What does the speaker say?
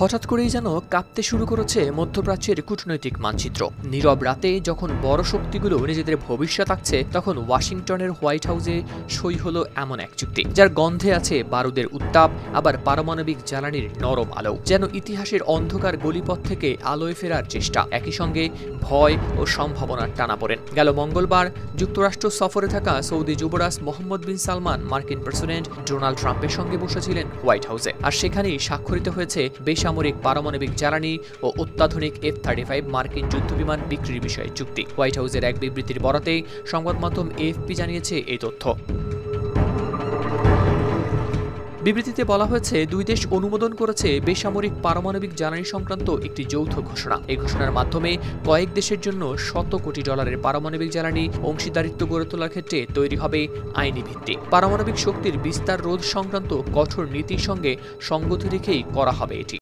হঠাৎ করেই যেন কাঁপতে শুরু করেছে মধ্যপ্রাচ্যের কূটনৈতিক মানচিত্র। নীরব রাতে যখন বড় শক্তিগুলো নিজেদের ভবিষ্যৎ আঁকছে, তখন ওয়াশিংটনের হোয়াইট হাউসে সই হলো এমন এক চুক্তি, যার গন্ধে আছে বারুদের উত্তাপ, আবার পারমাণবিক জ্বালানির নরম আলো। যেন ইতিহাসের অন্ধকার গলিপথ থেকে আলোয় ফেরার চেষ্টা, একই সঙ্গে ভয় ও সম্ভাবনার টানাপোড়েন। গেল মঙ্গলবার যুক্তরাষ্ট্র সফরে থাকা সৌদি যুবরাজ মোহাম্মদ বিন সালমান মার্কিন প্রেসিডেন্ট ডোনাল্ড ট্রাম্পের সঙ্গে বসেছিলেন হোয়াইট হাউসে, আর সেখানেই স্বাক্ষরিত হয়েছে বেসামরিক পারমাণবিক জ্বালানি ও অত্যাধুনিক F-35 মার্কিন যুদ্ধবিমান বিক্রির বিষয়ে চুক্তি। হোয়াইট হাউসের এক বিবৃতির বরাতে সংবাদ মাধ্যম AFP জানিয়েছে এই তথ্য। বিবৃতিতে বলা হয়েছে, দুই দেশ অনুমোদন করেছে বেসামরিক পারমাণবিক জ্বালানি সংক্রান্ত একটি যৌথ ঘোষণা। এই ঘোষণার মাধ্যমে কয়েক দেশের জন্য $100 কোটি পারমাণবিক জ্বালানি অংশীদারিত্ব গড়ে তোলার ক্ষেত্রে তৈরি হবে আইনি ভিত্তি। পারমাণবিক শক্তির বিস্তার রোধ সংক্রান্ত কঠোর নীতির সঙ্গে সঙ্গতি রেখেই করা হবে এটি।